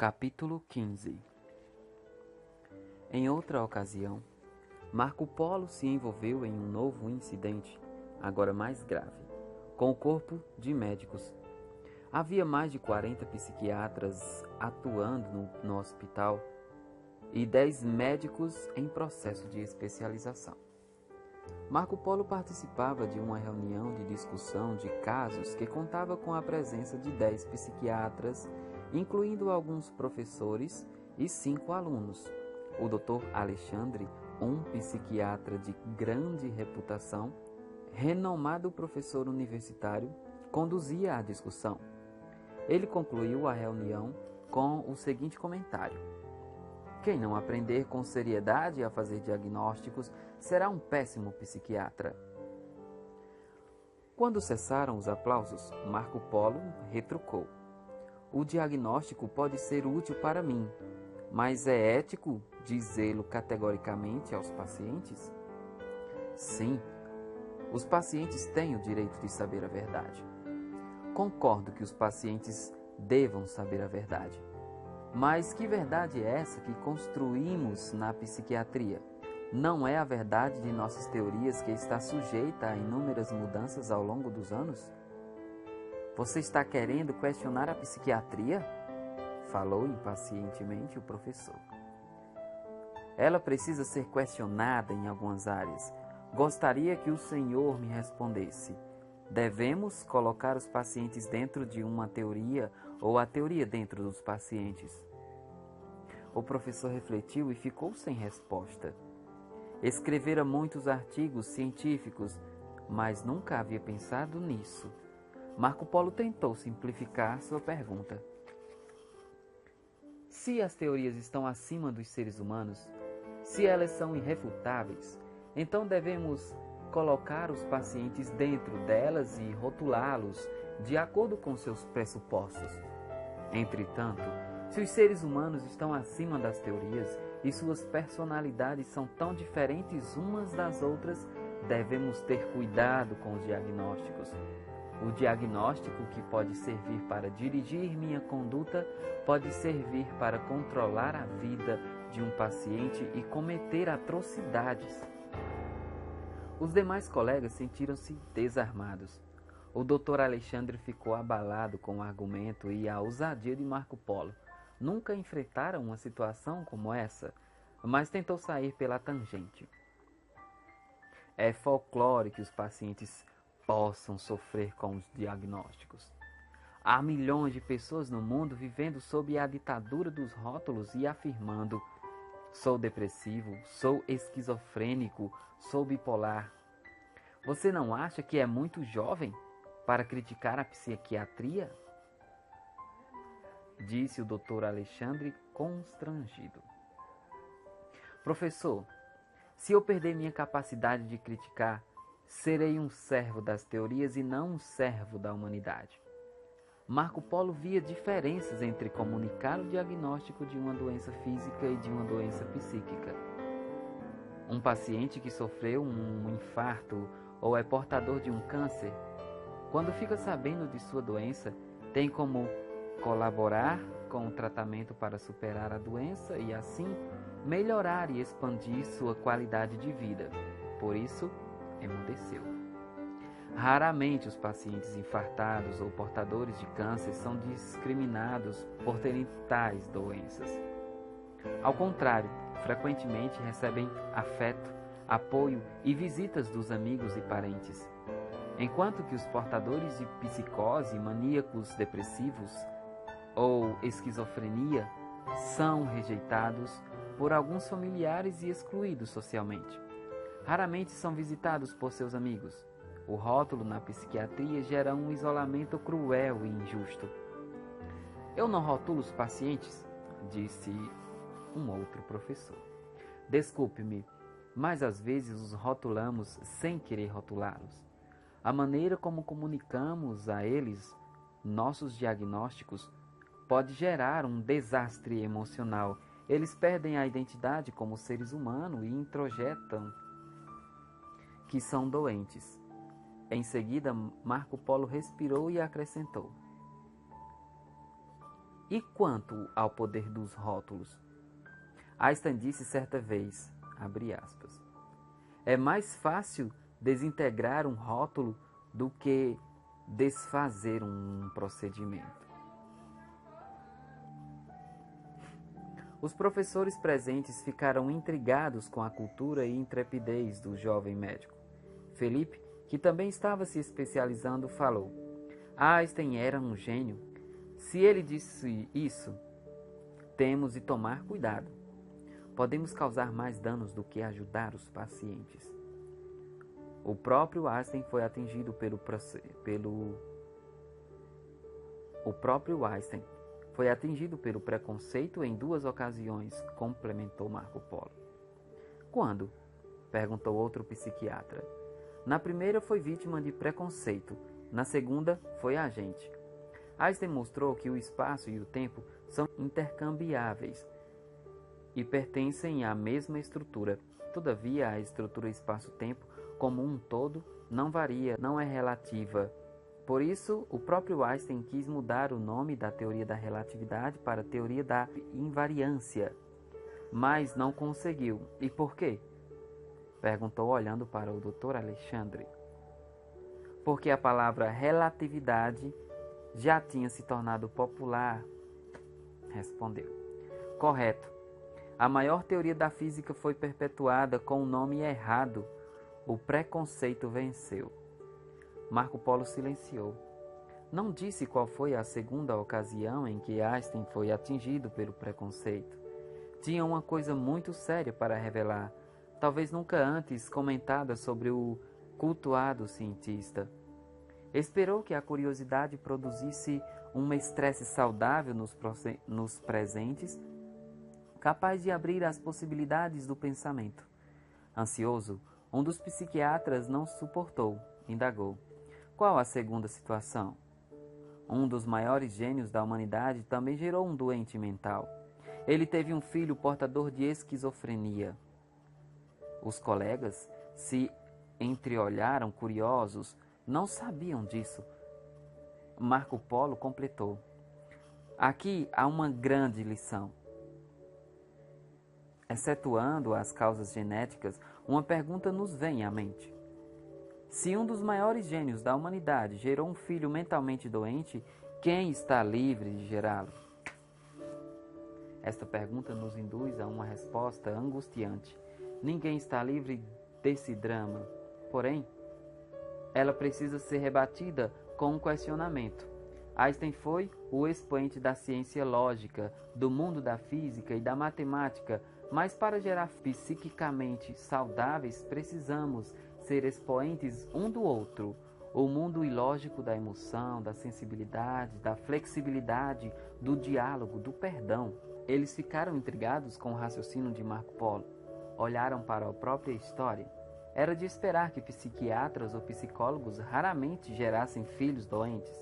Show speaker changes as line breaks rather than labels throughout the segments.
Capítulo 15. Em outra ocasião, Marco Polo se envolveu em um novo incidente, agora mais grave, com o corpo de médicos. Havia mais de 40 psiquiatras atuando no hospital e 10 médicos em processo de especialização. Marco Polo participava de uma reunião de discussão de casos que contava com a presença de 10 psiquiatras, incluindo alguns professores e 5 alunos. O Dr. Alexandre, um psiquiatra de grande reputação, renomado professor universitário, conduzia a discussão. Ele concluiu a reunião com o seguinte comentário: quem não aprender com seriedade a fazer diagnósticos será um péssimo psiquiatra. Quando cessaram os aplausos, Marco Polo retrucou: o diagnóstico pode ser útil para mim, mas é ético dizê-lo categoricamente aos pacientes? Sim, os pacientes têm o direito de saber a verdade. Concordo que os pacientes devam saber a verdade. Mas que verdade é essa que construímos na psiquiatria? Não é a verdade de nossas teorias que está sujeita a inúmeras mudanças ao longo dos anos? Você está querendo questionar a psiquiatria? Falou impacientemente o professor. Ela precisa ser questionada em algumas áreas. Gostaria que o senhor me respondesse: devemos colocar os pacientes dentro de uma teoria ou a teoria dentro dos pacientes? O professor refletiu e ficou sem resposta. Escrevera muitos artigos científicos, mas nunca havia pensado nisso. Marco Polo tentou simplificar sua pergunta. Se as teorias estão acima dos seres humanos, se elas são irrefutáveis, então devemos colocar os pacientes dentro delas e rotulá-los de acordo com seus pressupostos. Entretanto, se os seres humanos estão acima das teorias e suas personalidades são tão diferentes umas das outras, devemos ter cuidado com os diagnósticos. O diagnóstico que pode servir para dirigir minha conduta pode servir para controlar a vida de um paciente e cometer atrocidades. Os demais colegas sentiram-se desarmados. O Dr. Alexandre ficou abalado com o argumento e a ousadia de Marco Polo. Nunca enfrentaram uma situação como essa, mas tentou sair pela tangente. É folclore que os pacientes possam sofrer com os diagnósticos. Há milhões de pessoas no mundo vivendo sob a ditadura dos rótulos e afirmando: sou depressivo, sou esquizofrênico, sou bipolar. Você não acha que é muito jovem para criticar a psiquiatria? Disse o Dr. Alexandre constrangido. Professor, se eu perder minha capacidade de criticar, serei um servo das teorias e não um servo da humanidade. Marco Polo via diferenças entre comunicar o diagnóstico de uma doença física e de uma doença psíquica. Um paciente que sofreu um infarto ou é portador de um câncer, quando fica sabendo de sua doença, tem como colaborar com o tratamento para superar a doença e assim melhorar e expandir sua qualidade de vida. Por isso, emudeceu. Raramente os pacientes infartados ou portadores de câncer são discriminados por terem tais doenças. Ao contrário, frequentemente recebem afeto, apoio e visitas dos amigos e parentes. Enquanto que os portadores de psicose, maníacos depressivos ou esquizofrenia são rejeitados por alguns familiares e excluídos socialmente. Raramente são visitados por seus amigos. O rótulo na psiquiatria gera um isolamento cruel e injusto. Eu não rotulo os pacientes, disse um outro professor. Desculpe-me, mas às vezes os rotulamos sem querer rotulá-los. A maneira como comunicamos a eles nossos diagnósticos pode gerar um desastre emocional. Eles perdem a identidade como seres humanos e introjetam que são doentes. Em seguida, Marco Polo respirou e acrescentou: E quanto ao poder dos rótulos? Einstein disse certa vez, abre aspas, é mais fácil desintegrar um rótulo do que desfazer um procedimento. Os professores presentes ficaram intrigados com a cultura e intrepidez do jovem médico. Felipe, que também estava se especializando, falou: Einstein era um gênio. Se ele disse isso, temos de tomar cuidado. Podemos causar mais danos do que ajudar os pacientes. O próprio Einstein foi atingido pelo preconceito em 2 ocasiões, complementou Marco Polo. Quando? Perguntou outro psiquiatra. Na primeira foi vítima de preconceito, na segunda foi agente. Einstein mostrou que o espaço e o tempo são intercambiáveis e pertencem à mesma estrutura. Todavia, a estrutura espaço-tempo como um todo não varia, não é relativa. Por isso, o próprio Einstein quis mudar o nome da teoria da relatividade para a teoria da invariância, mas não conseguiu. E por quê? Perguntou olhando para o Dr. Alexandre. Porque a palavra relatividade já tinha se tornado popular, respondeu. Correto. A maior teoria da física foi perpetuada com o nome errado. O preconceito venceu. Marco Polo silenciou. Não disse qual foi a segunda ocasião em que Einstein foi atingido pelo preconceito. Tinha uma coisa muito séria para revelar, talvez nunca antes comentada sobre o cultuado cientista. Esperou que a curiosidade produzisse um estresse saudável nos presentes, capaz de abrir as possibilidades do pensamento. Ansioso, um dos psiquiatras não suportou, indagou. Qual a segunda situação? Um dos maiores gênios da humanidade também gerou um doente mental. Ele teve um filho portador de esquizofrenia. Os colegas se entreolharam curiosos, não sabiam disso. Marco Polo completou. Aqui há uma grande lição. Excetuando as causas genéticas, uma pergunta nos vem à mente. Se um dos maiores gênios da humanidade gerou um filho mentalmente doente, quem está livre de gerá-lo? Esta pergunta nos induz a uma resposta angustiante. Ninguém está livre desse drama. Porém, ela precisa ser rebatida com um questionamento. Einstein foi o expoente da ciência lógica, do mundo da física e da matemática, mas para gerar psiquicamente saudáveis, precisamos ser expoentes um do outro. O mundo ilógico da emoção, da sensibilidade, da flexibilidade, do diálogo, do perdão. Eles ficaram intrigados com o raciocínio de Marco Polo. Olharam para a própria história. Era de esperar que psiquiatras ou psicólogos raramente gerassem filhos doentes.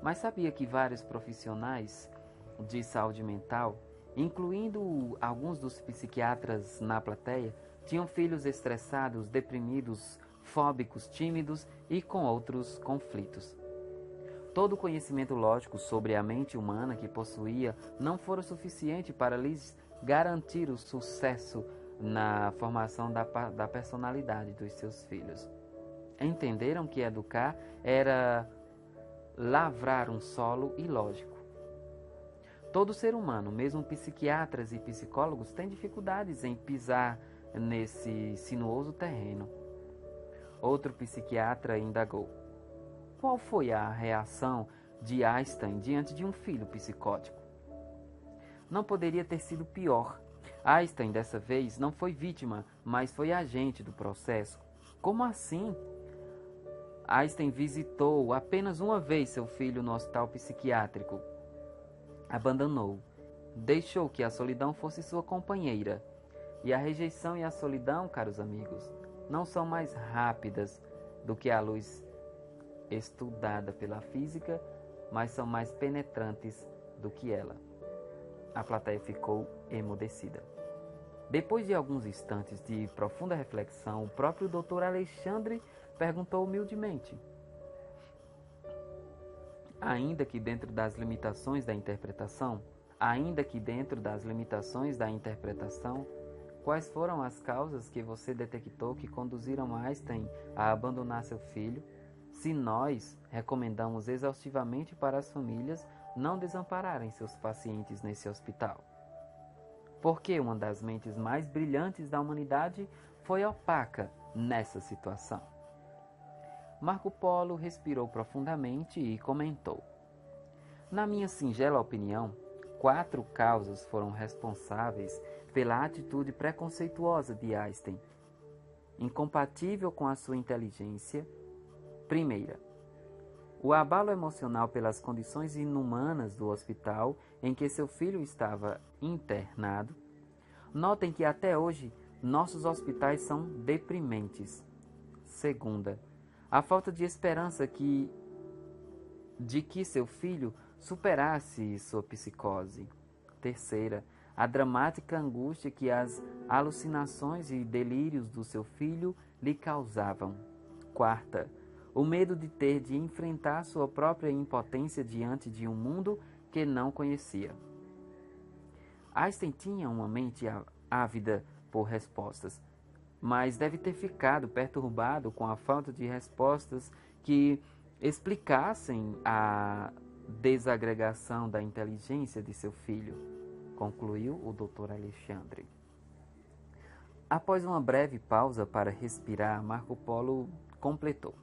Mas sabia que vários profissionais de saúde mental, incluindo alguns dos psiquiatras na plateia, tinham filhos estressados, deprimidos, fóbicos, tímidos e com outros conflitos. Todo o conhecimento lógico sobre a mente humana que possuía não fora suficiente para lhes garantir o sucesso na formação da personalidade dos seus filhos. Entenderam que educar era lavrar um solo ilógico. Todo ser humano, mesmo psiquiatras e psicólogos, tem dificuldades em pisar nesse sinuoso terreno. Outro psiquiatra indagou. Qual foi a reação de Einstein diante de um filho psicótico? Não poderia ter sido pior. Einstein, dessa vez, não foi vítima, mas foi agente do processo. Como assim? Einstein visitou apenas uma vez seu filho no hospital psiquiátrico. Abandonou. Deixou que a solidão fosse sua companheira. E a rejeição e a solidão, caros amigos, não são mais rápidas do que a luz estudada pela física, mas são mais penetrantes do que ela. A plateia ficou emudecida. Depois de alguns instantes de profunda reflexão, o próprio Dr. Alexandre perguntou humildemente: ainda que dentro das limitações da interpretação, quais foram as causas que você detectou que conduziram Einstein a abandonar seu filho? Se nós recomendamos exaustivamente para as famílias não desampararem seus pacientes nesse hospital. Porque uma das mentes mais brilhantes da humanidade foi opaca nessa situação. Marco Polo respirou profundamente e comentou: na minha singela opinião, 4 causas foram responsáveis pela atitude preconceituosa de Einstein, incompatível com a sua inteligência. Primeira, o abalo emocional pelas condições inumanas do hospital em que seu filho estava internado. Notem que até hoje nossos hospitais são deprimentes. Segunda, a falta de esperança de que seu filho superasse sua psicose. Terceira, a dramática angústia que as alucinações e delírios do seu filho lhe causavam. Quarta, o medo de ter de enfrentar sua própria impotência diante de um mundo que não conhecia. Einstein tinha uma mente ávida por respostas, mas deve ter ficado perturbado com a falta de respostas que explicassem a desagregação da inteligência de seu filho, concluiu o Dr. Alexandre. Após uma breve pausa para respirar, Marco Polo completou: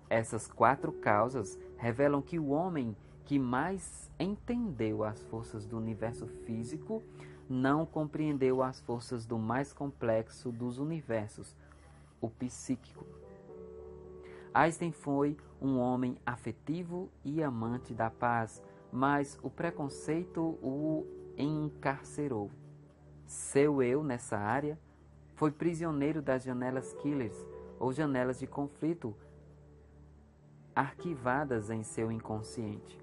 essas 4 causas revelam que o homem que mais entendeu as forças do universo físico não compreendeu as forças do mais complexo dos universos, o psíquico. Einstein foi um homem afetivo e amante da paz, mas o preconceito o encarcerou. Seu eu nessa área foi prisioneiro das janelas killers ou janelas de conflito arquivadas em seu inconsciente.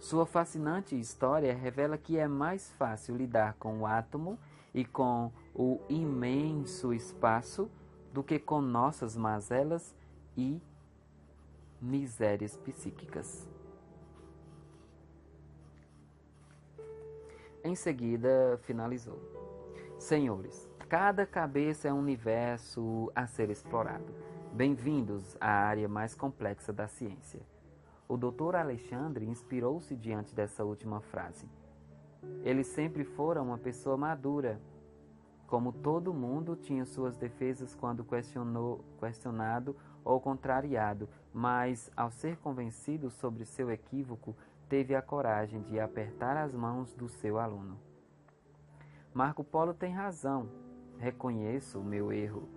Sua fascinante história revela que é mais fácil lidar com o átomo e com o imenso espaço do que com nossas mazelas e misérias psíquicas. Em seguida, finalizou: senhores, cada cabeça é um universo a ser explorado. Bem-vindos à área mais complexa da ciência. O Dr. Alexandre inspirou-se diante dessa última frase. Ele sempre fora uma pessoa madura. Como todo mundo, tinha suas defesas quando questionado ou contrariado, mas, ao ser convencido sobre seu equívoco, teve a coragem de apertar as mãos do seu aluno. Marco Polo tem razão. Reconheço o meu erro.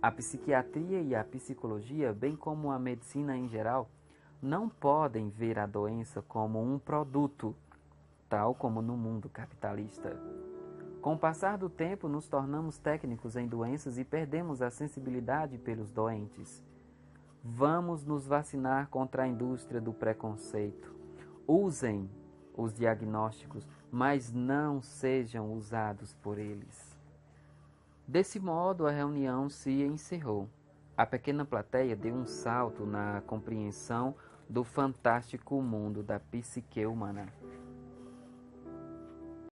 A psiquiatria e a psicologia, bem como a medicina em geral, não podem ver a doença como um produto, tal como no mundo capitalista. Com o passar do tempo, nos tornamos técnicos em doenças e perdemos a sensibilidade pelos doentes. Vamos nos vacinar contra a indústria do preconceito. Usem os diagnósticos, mas não sejam usados por eles. Desse modo, a reunião se encerrou. A pequena plateia deu um salto na compreensão do fantástico mundo da psique humana.